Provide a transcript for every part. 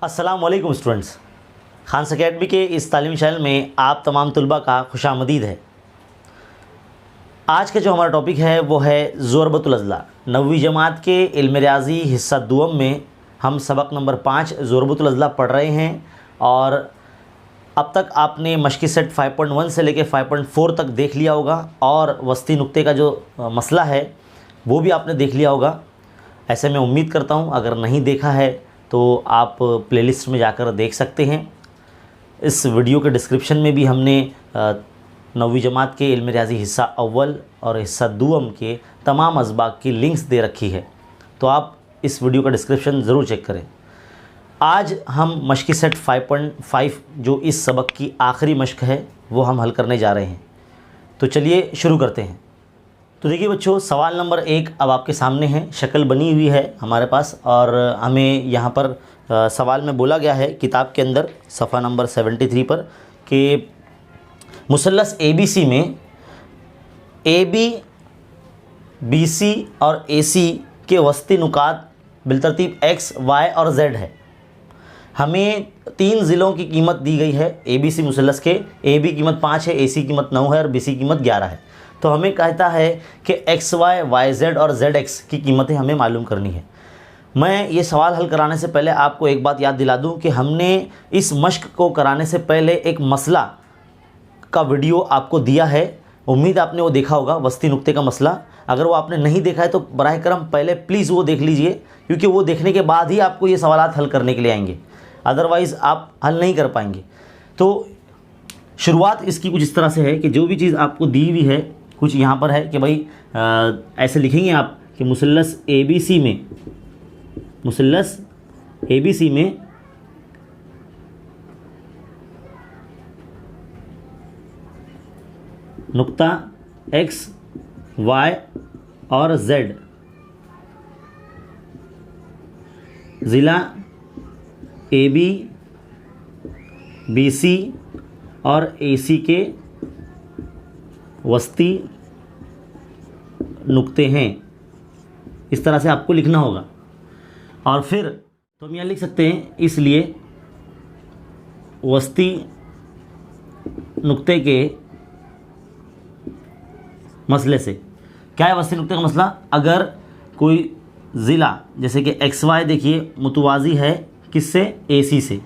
अस्सलाम वालेकुम students, Khans academy के इस तालीमी चैनल में आप तमाम तलबा का खुशामदीद है। आज का जो हमारा टॉपिक है वो है ज़ोरबतुल अज़ला। 9वीं जमात के इल्म रियाज़ी हिस्सा दुअम में हम सबक नंबर 5 ज़ोरबतुल अज़ला पढ़ रहे हैं और अब तक आपने मशक़ी सेट 5.1 से लेकर 5.4 तक देख लिया होगा और वस्ती नुक्ते का जो मसला है वो भी आपने देख लिया होगा। ऐसे मैं उम्मीद करता हूँ, अगर नहीं देखा है तो आप प्लेलिस्ट में जाकर देख सकते हैं। इस वीडियो के डिस्क्रिप्शन में भी हमने 9वीं जमात के इल्म रियाज़ी हिस्सा अव्वल और हिस्सा दुअम के तमाम असबाक की लिंक्स दे रखी है, तो आप इस वीडियो का डिस्क्रिप्शन ज़रूर चेक करें। आज हम मशक़ी सेट 5.5 जो इस सबक की आखिरी मशक़ है वो हम हल करने जा रहे हैं। तो चलिए शुरू करते हैं। तो देखिए बच्चों, सवाल नंबर 1 अब आपके सामने है, शक्ल बनी हुई है हमारे पास और हमें यहाँ पर सवाल में बोला गया है किताब के अंदर सफ़ा नंबर 73 पर कि मुसल्लस ABC में AB, BC और AC के वस्ती नुकात बिलतरतीब X, Y और Z है। हमें 3 ज़िलों की कीमत दी गई है ABC मुसल्लस के। AB कीमत 5 है, AC कीमत 9 है और BC कीमत 11 है। तो हमें कहता है कि XY, YZ और ZX की कीमतें हमें मालूम करनी है। मैं ये सवाल हल कराने से पहले आपको एक बात याद दिला दूं कि हमने इस मशक़ को कराने से पहले एक मसला का वीडियो आपको दिया है। उम्मीद आपने वो देखा होगा, वस्ती नुक्ते का मसला। अगर वो आपने नहीं देखा है तो बराह करम पहले प्लीज़ वो देख लीजिए, क्योंकि वो देखने के बाद ही आपको ये सवालात हल करने के लिए आएंगे, अदरवाइज़ आप हल नहीं कर पाएंगे। तो शुरुआत इसकी कुछ इस तरह से है कि जो भी चीज़ आपको दी हुई है, कुछ यहाँ पर है कि भाई ऐसे लिखेंगे आप कि मुसल्लस ABC में नुक्ता X, Y और Z ज़िला AB, BC और AC के वस्ती नुक्ते हैं। इस तरह से आपको लिखना होगा। और फिर तो हम यहाँ लिख सकते हैं, इसलिए वस्ती नुक्ते के मसले से क्या है वस्ती नुक्ते का मसला। अगर कोई ज़िला जैसे कि XY देखिए मुतवाज़ी है किससे, AC से,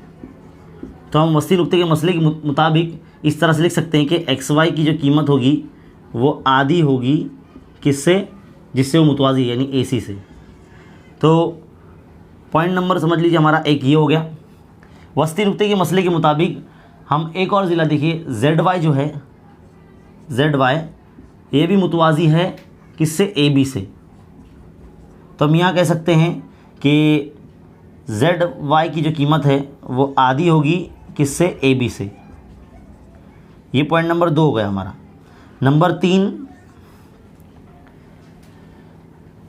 तो हम वस्ती नुक्ते के मसले के मुताबिक इस तरह से लिख सकते हैं कि XY की जो कीमत होगी वो आधी होगी किससे, जिससे वो मुतवाज़ी यानी AC से। तो पॉइंट नंबर समझ लीजिए हमारा एक ये हो गया। वस्ती नुक्ते के मसले के मुताबिक हम एक और ज़िला देखिए ZY जो है, ZY ये भी मुतवाज़ी है किससे, AB से। तो हम यहाँ कह सकते हैं कि ZY की जो कीमत है वो आधी होगी किससे, AB से। ये पॉइंट नंबर 2 हो गया हमारा। नंबर 3,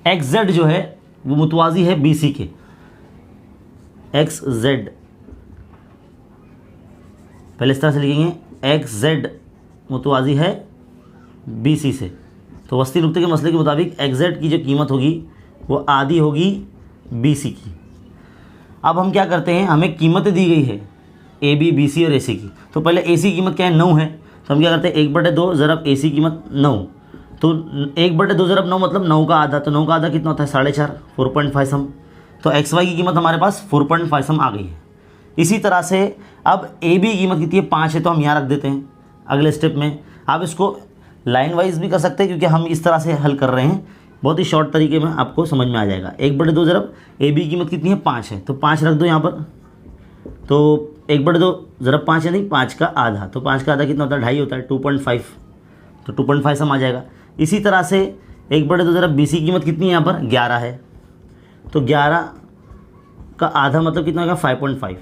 XZ जो है वो मुतवाज़ी है BC के। XZ पहले इस तरह से लिखेंगे, XZ मुतवाज़ी है BC से। तो वस्ती नुक्ते के मसले के मुताबिक XZ की जो कीमत होगी वो आधी होगी BC की। अब हम क्या करते हैं, हमें कीमतें दी गई है AB, BC और AC की। तो पहले AC की कीमत क्या है, 9 है। तो हम क्या करते हैं, 1/2 ज़रब AC कीमत 9। तो 1/2 ज़रब 9 मतलब 9 का आधा। तो 9 का आधा कितना होता है, 4.5, 4.5 सम। तो XY की कीमत हमारे पास 4.5 सम आ गई है। इसी तरह से अब AB की कीमत कितनी है, 5 है, तो हम यहाँ रख देते हैं। अगले स्टेप में आप इसको लाइन वाइज भी कर सकते हैं, क्योंकि हम इस तरह से हल कर रहे हैं, बहुत ही शॉर्ट तरीके में आपको समझ में आ जाएगा। 1/2 ज़रब AB की कीमत कितनी है, 5 है, तो 5 रख दो यहाँ पर। तो 1/2 ज़रब 5 है, नहीं 5 का आधा। तो 5 का आधा कितना होता है, 2.5 होता है, 2.5। तो 2.5 सम आ जाएगा। इसी तरह से 1/2 ज़रब BC की कीमत कितनी है यहाँ पर, 11 है। तो 11 का आधा मतलब कितना होगा, 5.5।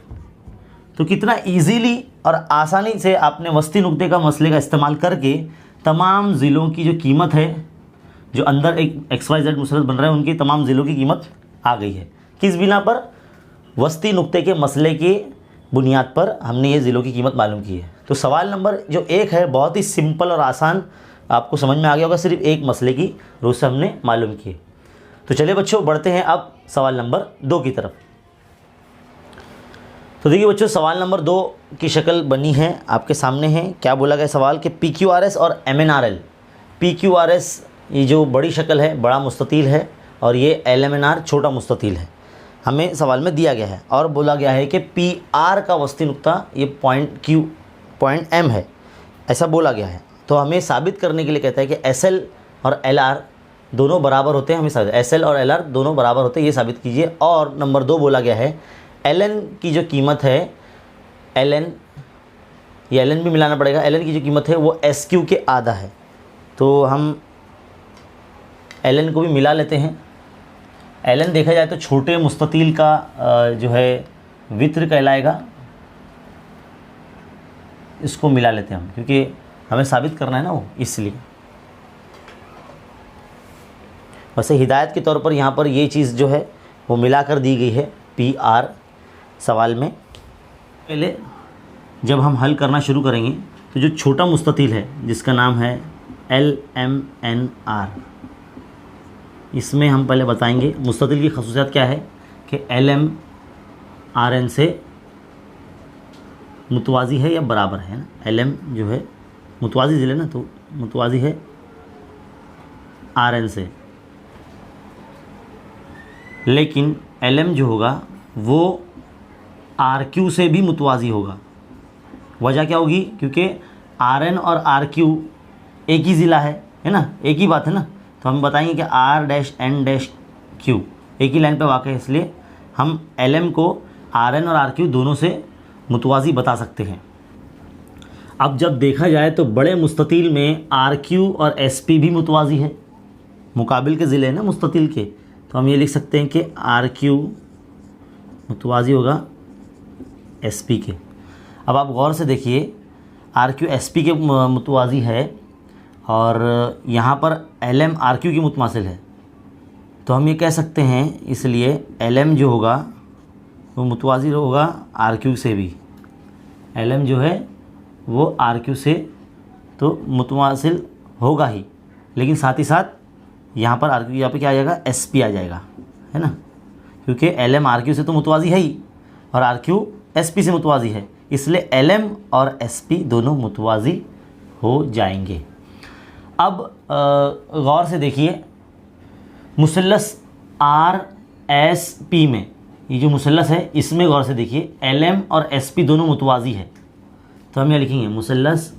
तो कितना इजीली और आसानी से आपने वस्ती नुक्ते का मसले का इस्तेमाल करके तमाम ज़िलों की जो कीमत है, जो अंदर एक XYZ मुसल्लस बन रहा है, उनकी तमाम ज़िलों की कीमत आ गई है। किस बिना पर, वस्ती नुक्ते के मसले की बुनियाद पर हमने ये ज़िलों की कीमत मालूम की है। तो सवाल नंबर जो 1 है बहुत ही सिंपल और आसान, आपको समझ में आ गया होगा, सिर्फ एक मसले की रूह से हमने मालूम की। तो चलिए बच्चों बढ़ते हैं अब सवाल नंबर 2 की तरफ। तो देखिए बच्चों, सवाल नंबर 2 की शक्ल बनी है, आपके सामने है। क्या बोला गया सवाल कि PQRS और MNRL। PQRS ये जो बड़ी शक्ल है, बड़ा मुस्ततील है, और ये LMNR छोटा मुस्ततील है, हमें सवाल में दिया गया है। और बोला गया है कि PR का वस्ती नुक्ता ये पॉइंट M है, ऐसा बोला गया है। तो हमें साबित करने के लिए कहता है कि SL और LR दोनों बराबर होते हैं। हमें SL और LR दोनों बराबर होते हैं, ये साबित कीजिए। और नंबर 2 बोला गया है LN की जो कीमत है, LN, ये LN भी मिलाना पड़ेगा। LN की जो कीमत है वो SQ के आधा है। तो हम LN को भी मिला लेते हैं। LN देखा जाए तो छोटे मुस्ततील का जो है वित्र कहलाएगा। इसको मिला लेते हैं हम, क्योंकि हमें साबित करना है ना वो, इसलिए। वैसे हिदायत के तौर पर यहाँ पर ये चीज़ जो है वो मिलाकर दी गई है PR सवाल में। पहले जब हम हल करना शुरू करेंगे तो जो छोटा मुस्ततील है जिसका नाम है LMNR, इसमें हम पहले बताएंगे मुस्ततील की खसूसियत क्या है कि LM RN से मुतवाज़ी है या बराबर है ना। LM जो है मुतवाज़ी ज़िले ना, तो मुतवाज़ी है RN से, लेकिन LM जो होगा वो RQ से भी मुतवाज़ी होगा। वजह क्या होगी? क्योंकि RN और RQ एक ही ज़िला है ना, एक ही बात है ना। तो हम बताएंगे कि R-N-Q एक ही लाइन पे वाक़ है, इसलिए हम LM को RN और RQ दोनों से मुतवाज़ी बता सकते हैं। अब जब देखा जाए तो बड़े मुस्ततील में RQ और SP भी मुतवाज़ी है, मुकाबिल के ज़िले हैं ना मुस्ततील के। तो हम ये लिख सकते हैं कि RQ मुतवाज़ी होगा SP के। अब आप गौर से देखिए, RQ SP के मुतवाज़ी है और यहाँ पर LM RQ की मुतमासिल है। तो हम ये कह सकते हैं, इसलिए LM जो होगा वो मुतवाज़ी होगा RQ से भी। LM जो है वो RQ से तो मुतमासिल होगा ही, लेकिन साथ ही साथ यहाँ पर RQ, यहाँ पे क्या आ जाएगा? SP आ जाएगा, है ना, क्योंकि LM RQ से तो मुतवाज़ी है ही और RQ SP से मुतवाज़ी है, इसलिए LM और SP दोनों मुतवाज़ी हो जाएंगे। अब गौर से देखिए, मुसल्लस RSP में, ये जो मुसल्लस है इसमें गौर से देखिए LM और SP दोनों मुतवाज़ी है। तो हम ये लिखेंगे मुसल्लस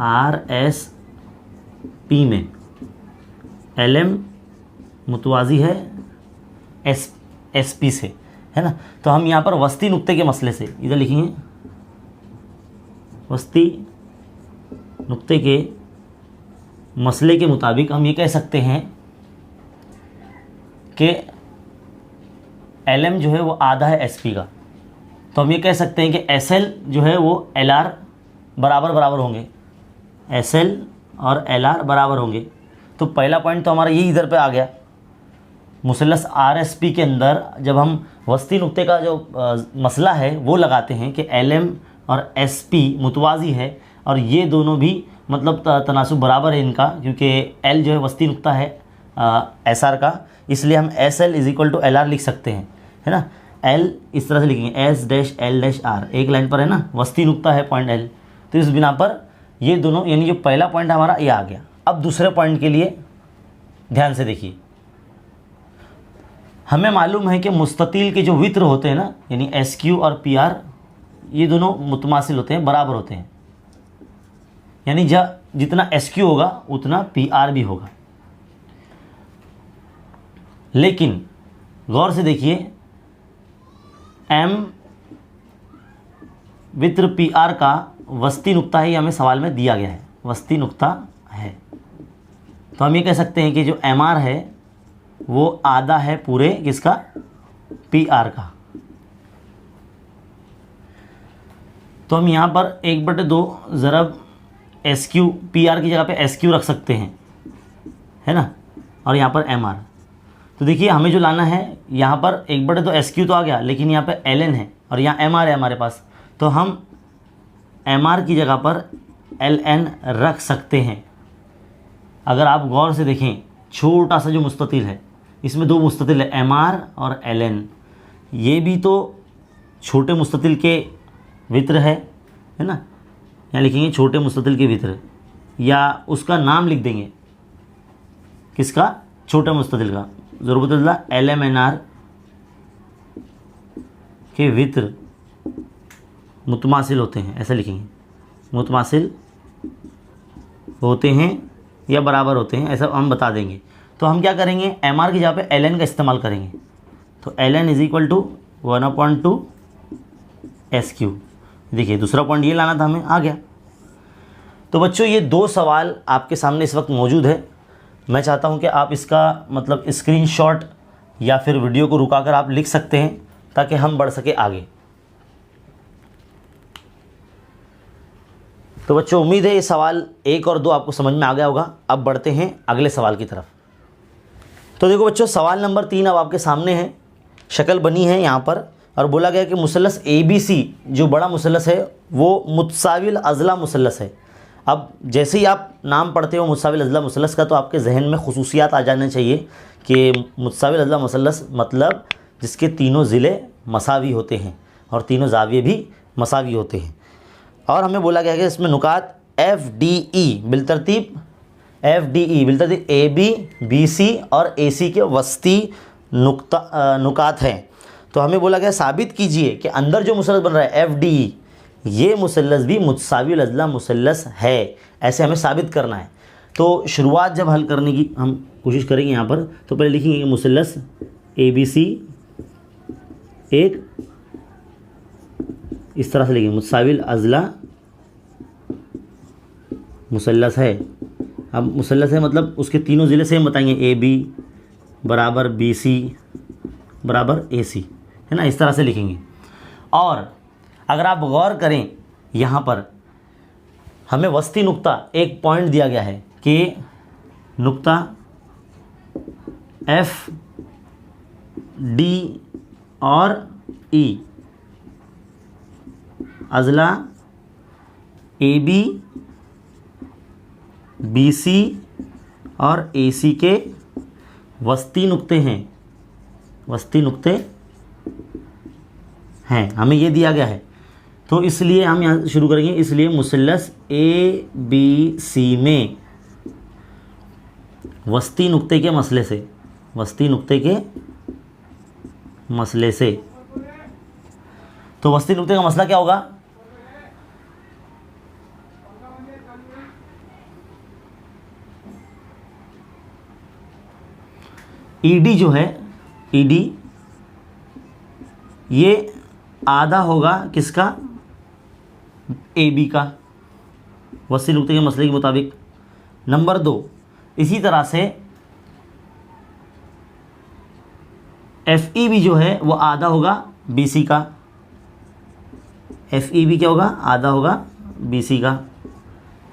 RSP में LM मुतवाज़ी है SP से, है ना। तो हम यहाँ पर वस्ती नुक्ते के मसले से इधर लिखेंगे, वस्ती नुक्ते के मसले के मुताबिक हम ये कह सकते हैं कि LM जो है वो आधा है SP का। तो हम ये कह सकते हैं कि SL जो है वो LR बराबर होंगे, SL और LR बराबर होंगे। तो पहला पॉइंट तो हमारा ये इधर पे आ गया। मुसल्लस RSP के अंदर जब हम वस्ती नुक्ते का जो मसला है वो लगाते हैं कि LM और SP मुतवाज़ी है और ये दोनों भी मतलब तनासुब बराबर है इनका, क्योंकि L जो है वस्ती नुक्ता है SR का, इसलिए हम SL = LR लिख सकते हैं, है ना। L इस तरह से लिखेंगे S-L-R, एक लाइन पर है ना, वस्ती नुक्ता है पॉइंट L। तो इस बिना पर ये दोनों, यानी जो पहला पॉइंट हमारा ये आ गया। अब दूसरे पॉइंट के लिए ध्यान से देखिए, हमें मालूम है कि मुस्ततील के जो वित्र होते हैं ना, यानी SQ और PR, ये दोनों मुतमासिल होते हैं, बराबर होते हैं, यानी जितना SQ होगा उतना PR भी होगा। लेकिन गौर से देखिए, M वित्र PR का वस्ती नुक्ता है, ये हमें सवाल में दिया गया है, वस्ती नुक्ता है। तो हम ये कह सकते हैं कि जो MR है वो आधा है पूरे किसका? PR का। तो हम यहाँ पर 1/2 ज़रब SQ, PR की जगह पे SQ रख सकते हैं, है ना, और यहाँ पर MR। तो देखिए हमें जो लाना है, यहाँ पर 1/2 SQ तो आ गया, लेकिन यहाँ पे LN है और यहाँ MR है हमारे पास। तो हम MR की जगह पर LN रख सकते हैं। अगर आप गौर से देखें, छोटा सा जो मुस्ततील है, इसमें 2 मुस्ततील है, MR और LN। ये भी तो छोटे मुस्ततिल के वित्र है ना, यहाँ लिखेंगे छोटे मुस्ततिल के वित्र, या उसका नाम लिख देंगे, किसका, छोटे मुस्ततिल का, ज़ुरबतुल अज़ला LMNR के वित्र मुतमासिल होते हैं, ऐसा लिखेंगे, मुतमासिल होते हैं या बराबर होते हैं, ऐसा हम बता देंगे। तो हम क्या करेंगे, MR की जगह पे LN का इस्तेमाल करेंगे। तो LN is equal to 1/2 SQ। देखिए दूसरा पॉइंट ये लाना था हमें, आ गया। तो बच्चों ये 2 सवाल आपके सामने इस वक्त मौजूद है। मैं चाहता हूँ कि आप इसका मतलब स्क्रीनशॉट या फिर वीडियो को रुकाकर आप लिख सकते हैं ताकि हम बढ़ सके आगे। तो बच्चों उम्मीद है ये सवाल 1 और 2 आपको समझ में आ गया होगा। अब बढ़ते हैं अगले सवाल की तरफ। तो देखो बच्चों सवाल नंबर 3 अब आपके सामने है, शक्ल बनी है यहाँ पर, और बोला गया कि मुसल्लस ABC जो बड़ा मुसल्लस है वो मुतसाविल अज़ला मुसल्लस है। अब जैसे ही आप नाम पढ़ते हो मुतसाविल अज़ला मुसल्लस का, तो आपके जहन में खुसूसियात आ जाने चाहिए कि मुतसाविल अज़ला मुसल्लस मतलब जिसके तीनों ज़िले मसावी होते हैं और तीनों ज़ाविये भी मसावी होते हैं। और हमें बोला गया है कि इसमें नुकात FDE बिलतरतीब AB BC और AC के वस्ती नुकात हैं। तो हमें बोला गया साबित कीजिए कि अंदर जो मुसल्लस बन रहा है FDE, ये मुसल्लस भी मुतसाविल अज़ला मुसल्लस है, ऐसे हमें साबित करना है। तो शुरुआत जब हल करने की हम कोशिश करेंगे यहाँ पर, तो पहले लिखेंगे कि मुसल्लस ABC एक इस तरह से लिखेंगे, मुतसाविल अज़ला मुसल्लस है। अब मुसल्लस है मतलब उसके तीनों ज़िले सेम बताएंगे, AB बराबर BC बराबर AC, है ना, इस तरह से लिखेंगे। और अगर आप गौर करें यहाँ पर हमें वस्ती नुक्ता एक पॉइंट दिया गया है कि नुक्ता F D और E अज़ला AB BC और AC के वस्ती नुक्ते हैं, वस्ती नुक्ते हैं, हमें ये दिया गया है। तो इसलिए हम यहाँ से शुरू करेंगे। इसलिए मुसल्लस ABC में वस्ती नुक्ते के मसले से, वस्ती नुक्ते के मसले से, तो वस्ती नुक्ते का मसला क्या होगा, ED जो है, ED ये आधा होगा किसका, AB का, वस्ती नुक्ते के मसले के मुताबिक। नंबर 2, इसी तरह से FE भी जो है वो आधा होगा BC का, FE भी क्या होगा, आधा होगा BC का,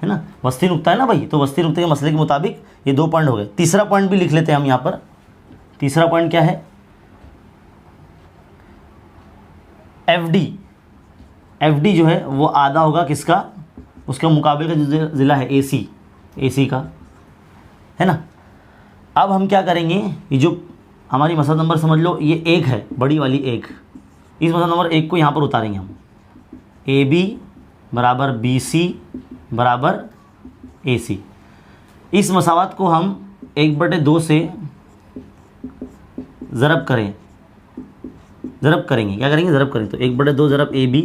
है ना, वस्ती नुक्ता है ना भाई। तो वस्ती नुक्ते के मसले के मुताबिक ये 2 पॉइंट हो गए। तीसरा पॉइंट भी लिख लेते हैं हम यहाँ पर। तीसरा पॉइंट क्या है, FD जो है वो आधा होगा किसका, उसका मुकाबले का जो ज़िला है AC का, है ना। अब हम क्या करेंगे, ये जो हमारी मसला नंबर समझ लो ये 1 है, बड़ी वाली 1, इस मसला नंबर 1 को यहाँ पर उतारेंगे हम, AB बराबर BC बराबर AC। इस मसावत को हम 1/2 से ज़रब करेंगे, क्या करेंगे, ज़रब करेंगे। तो 1/2 ज़रब AB,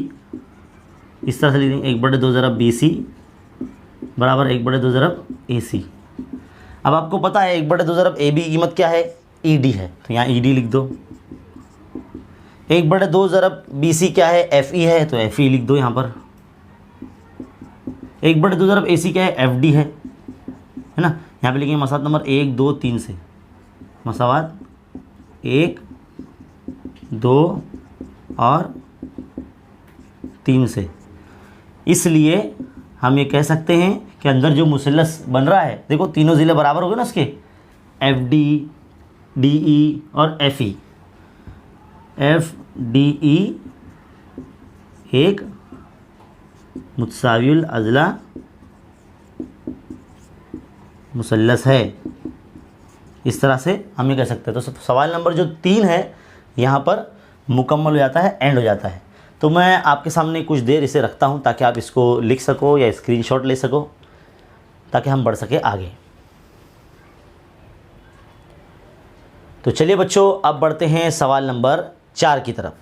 इस तरह से लिखेंगे 1/2 ज़रब BC बराबर 1/2 ज़रब AC। अब आपको पता है 1/2 ज़रब AB की कीमत क्या है, ED है, तो यहाँ ED लिख दो। 1/2 ज़रब BC क्या है, FE है, तो FE लिख दो यहाँ पर। 1/2 ज़रब AC क्या है, FD है ना। यहाँ पे लिखेंगे मसावत नंबर 1 2 3 से, मसावत 1 2 और 3 से। इसलिए हम ये कह सकते हैं कि अंदर जो मुसल्लस बन रहा है, देखो तीनों ज़िले बराबर हो गए ना उसके, FD DE और FE। FDE एक मुतसाविल अज़ला मुसल्लस है, इस तरह से हम ये कह सकते हैं। तो सवाल नंबर जो 3 है यहाँ पर मुकम्मल हो जाता है, एंड हो जाता है। तो मैं आपके सामने कुछ देर इसे रखता हूँ ताकि आप इसको लिख सको या स्क्रीनशॉट ले सको, ताकि हम बढ़ सके आगे। तो चलिए बच्चों, अब बढ़ते हैं सवाल नंबर 4 की तरफ।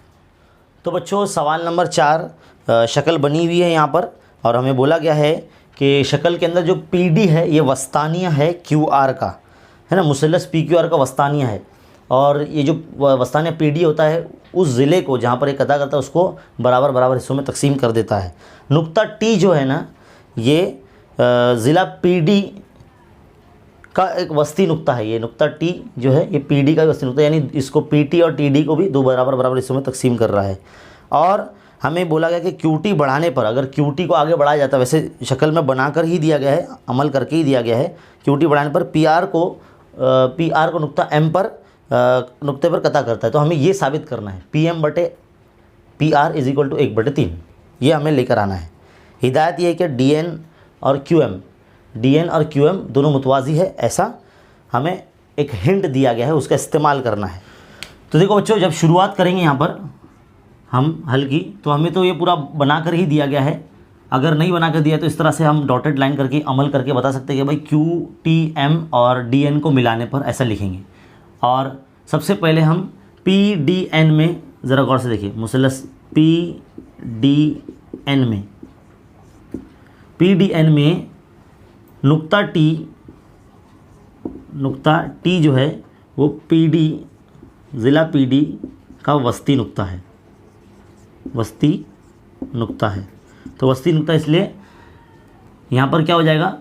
तो बच्चों सवाल नंबर 4 शक्ल बनी हुई है यहाँ पर, और हमें बोला गया है कि शक्ल के अंदर जो PD है ये वस्तानिया है QR का, है ना, मुसल्लस PQR का वस्तानिया है। और ये जो वस्तानिया PD होता है उस ज़िले को जहाँ पर एक अदा करता है उसको बराबर बराबर हिस्सों में तकसीम कर देता है। नुक्ता T जो है ना, ये ज़िला PD का एक वस्ती नुक्ता है। ये नुक्ता T जो है ये PD का वस्ती नुक्ता, यानी इसको PT और TD को भी 2 बराबर बराबर हिस्सों में तकसीम कर रहा है। और हमें बोला गया कि QT बढ़ाने पर, अगर QT को आगे बढ़ाया जाता है, वैसे शक्ल में बनाकर ही दिया गया है, अमल करके ही दिया गया है, QT बढ़ाने पर PR को नुक्ता M पर नुक्ते पर कता करता है। तो हमें ये साबित करना है PM/PR = 1/3, ये हमें लेकर आना है। हिदायत ये है कि DN और QM दोनों मुतवाज़ी है, ऐसा हमें एक हिंट दिया गया है, उसका इस्तेमाल करना है। तो देखो बच्चों, जब शुरुआत करेंगे यहाँ पर हम हल की, तो हमें तो ये पूरा बना कर ही दिया गया है। अगर नहीं बना कर दिया तो इस तरह से हम डॉटेड लाइन करके अमल करके बता सकते हैं कि भाई QTM और DN को मिलाने पर ऐसा लिखेंगे। और सबसे पहले हम PDN में ज़रा गौर से देखिए, मुसल्लस PDN में नुक्ता T जो है वो ज़िला PD का वस्ती नुक्ता है, तो वस्ती नुक्ता, इसलिए यहाँ पर क्या हो जाएगा,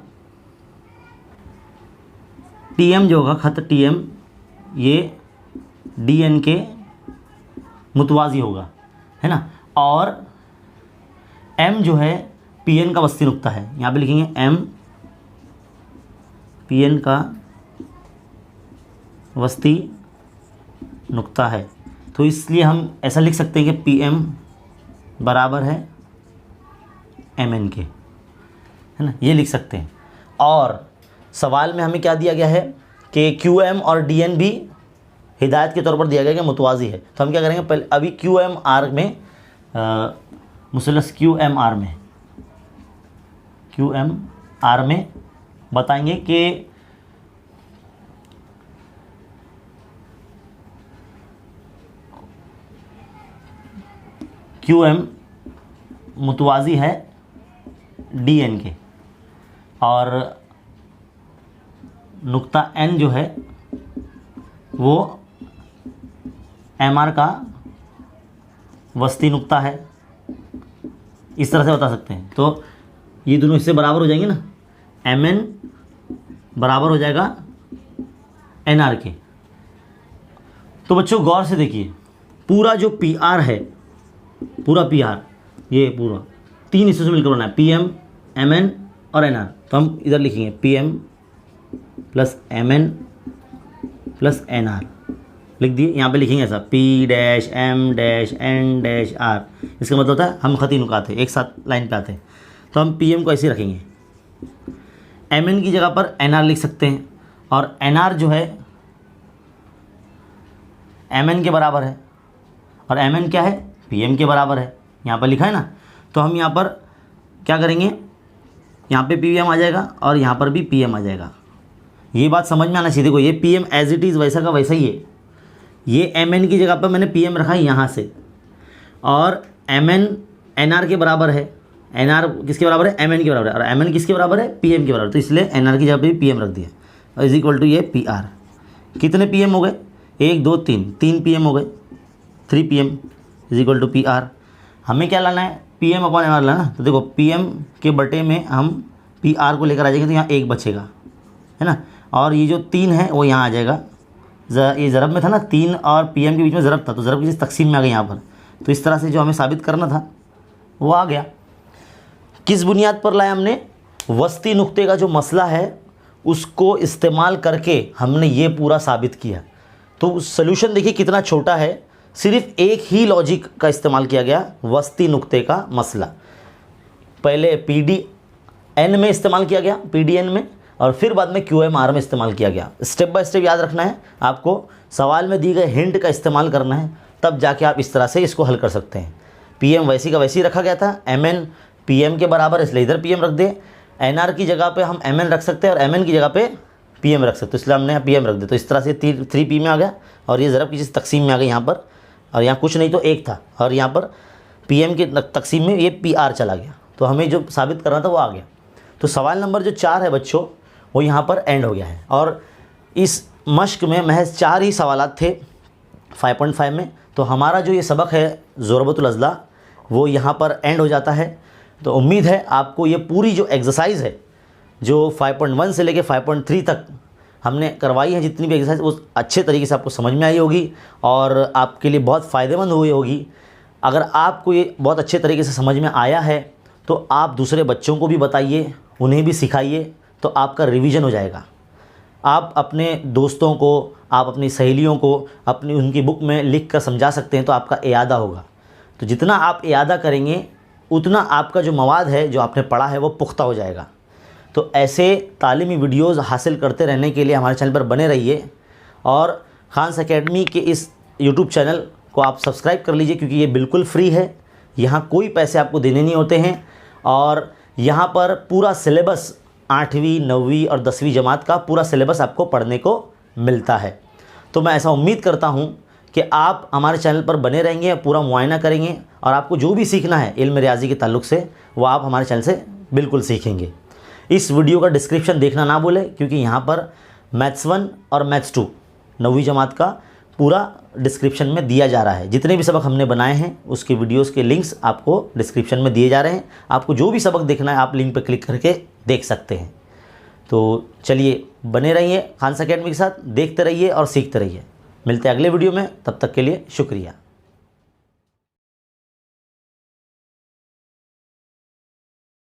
TM जो होगा, ख़त TM ये DN के मुतवाज़ी होगा, है ना। और M जो है PN का वस्ती नुक्ता है, यहाँ पे लिखेंगे M PN का वस्ती नुक्ता है। तो इसलिए हम ऐसा लिख सकते हैं कि PM बराबर है MN के, है ना, ये लिख सकते हैं। और सवाल में हमें क्या दिया गया है कि QM और DN भी हिदायत के तौर पर दिया गया कि मुतवाज़ी है। तो हम क्या करेंगे, पहले अभी QMR में मुसल्लस QMR में बताएंगे कि QM मुतवाज़ी है DN के, और नुक्ता N जो है वो MR का वस्ती नुक्ता है, इस तरह से बता सकते हैं। तो ये दोनों इससे बराबर हो जाएंगे ना, MN बराबर हो जाएगा NR के। तो बच्चों गौर से देखिए, पूरा जो PR है, पूरा PR ये पूरा 3 हिस्सों से मिलकर बना है, PM, MN और NR। तो हम इधर लिखेंगे PM + MN + NR, लिख दिए। यहाँ पे लिखेंगे ऐसा P-M-N-R, इसका मतलब होता है हम खती नुकात है एक साथ लाइन पे आते हैं। तो हम PM को ऐसे रखेंगे, MN की जगह पर NR लिख सकते हैं, और NR जो है MN के बराबर है, और MN क्या है, PM के बराबर है, यहाँ पर लिखा है ना। तो हम यहाँ पर क्या करेंगे, यहाँ पे PM आ जाएगा और यहाँ पर भी PM आ जाएगा। ये बात समझ में आना चाहिए। देखो ये PM एज इट इज़ वैसा का वैसा ही है, ये MN की जगह पर मैंने PM रखा है यहाँ से, और MN NR के बराबर है, NR किसके बराबर है, MN के बराबर है, और MN किसके बराबर है, PM के बराबर। तो इसलिए NR की जगह पर PM रख दिया, और = ये PR। कितने PM हो गए, 1 2 3 PM हो गए, 3 PM = PR। हमें क्या लाना है, PM/MR लाना। तो देखो PM के बटे में हम PR को लेकर आ जाएंगे, तो यहाँ 1 बचेगा, है ना। और ये जो 3 है वो यहाँ आ जाएगा, ये ज़रब में था ना, 3 और PM के बीच में ज़रब था, तो ज़रब की चीज़ तकसीम में आ गई यहाँ पर। तो इस तरह से जो हमें साबित करना था वो आ गया। किस बुनियाद पर लाया हमने, वस्ती नुक्ते का जो मसला है उसको इस्तेमाल करके हमने ये पूरा साबित किया। तो सल्यूशन देखिए कितना छोटा है, सिर्फ एक ही लॉजिक का इस्तेमाल किया गया, वस्ती नुक्ते का मसला। पहले PDN में इस्तेमाल किया गया, PDN में, और फिर बाद में QMR में इस्तेमाल किया गया। स्टेप बाय स्टेप याद रखना है आपको, सवाल में दी गए हिंट का इस्तेमाल करना है, तब जाके आप इस तरह से इसको हल कर सकते हैं। PM वैसी का वैसी रखा गया था, MN PM के बराबर, इसलिए इधर PM रख दे। NR की जगह पे हम MN रख सकते हैं और MN की जगह पे PM रख सकते हैं, इसलिए हमने यहाँ PM रख दिया। तो इस तरह से 3P में आ गया और ये ज़रब की चीज़ तकसीम में आ गई यहाँ पर, और यहाँ कुछ नहीं तो 1 था, और यहाँ पर PM के तकसीम में ये PR चला गया। तो हमें जो साबित करना था वो आ गया। तो सवाल नंबर जो 4 है बच्चों, वो यहाँ पर एंड हो गया है। और इस मश्क में महज 4 ही सवालात थे 5.5 में। तो हमारा जो ये सबक है ज़ुरबतुल अज़ला वो यहाँ पर एंड हो जाता है। तो उम्मीद है आपको ये पूरी जो एक्सरसाइज है जो 5.1 से लेके 5.3 तक हमने करवाई है, जितनी भी एक्सरसाइज, वो अच्छे तरीके से आपको समझ में आई होगी और आपके लिए बहुत फ़ायदेमंद हुई होगी। अगर आपको ये बहुत अच्छे तरीके से समझ में आया है तो आप दूसरे बच्चों को भी बताइए, उन्हें भी सिखाइए, तो आपका रिवीजन हो जाएगा। आप अपने दोस्तों को, आप अपनी सहेलियों को अपनी उनकी बुक में लिख कर समझा सकते हैं, तो आपका इयादा होगा। तो जितना आप इयादा करेंगे उतना आपका जो मवाद है, जो आपने पढ़ा है, वो पुख्ता हो जाएगा। तो ऐसे तालीमी वीडियोज़ हासिल करते रहने के लिए हमारे चैनल पर बने रहिए और खान्स एकेडमी के इस यूट्यूब चैनल को आप सब्सक्राइब कर लीजिए, क्योंकि ये बिल्कुल फ्री है। यहाँ कोई पैसे आपको देने नहीं होते हैं और यहाँ पर पूरा सिलेबस 8वीं 9वीं और 10वीं जमात का पूरा सिलेबस आपको पढ़ने को मिलता है। तो मैं ऐसा उम्मीद करता हूँ कि आप हमारे चैनल पर बने रहेंगे, पूरा मुआयना करेंगे और आपको जो भी सीखना है इल्म रियाजी के ताल्लुक़ से वो आप हमारे चैनल से बिल्कुल सीखेंगे। इस वीडियो का डिस्क्रिप्शन देखना ना भूलें, क्योंकि यहाँ पर मैथ्स 1 और मैथ्स 2 9वीं जमात का पूरा डिस्क्रिप्शन में दिया जा रहा है। जितने भी सबक हमने बनाए हैं उसके वीडियोस के लिंक्स आपको डिस्क्रिप्शन में दिए जा रहे हैं। आपको जो भी सबक देखना है आप लिंक पर क्लिक करके देख सकते हैं। तो चलिए बने रहिए खान्स एकेडमी के साथ, देखते रहिए और सीखते रहिए। मिलते हैं अगले वीडियो में, तब तक के लिए शुक्रिया।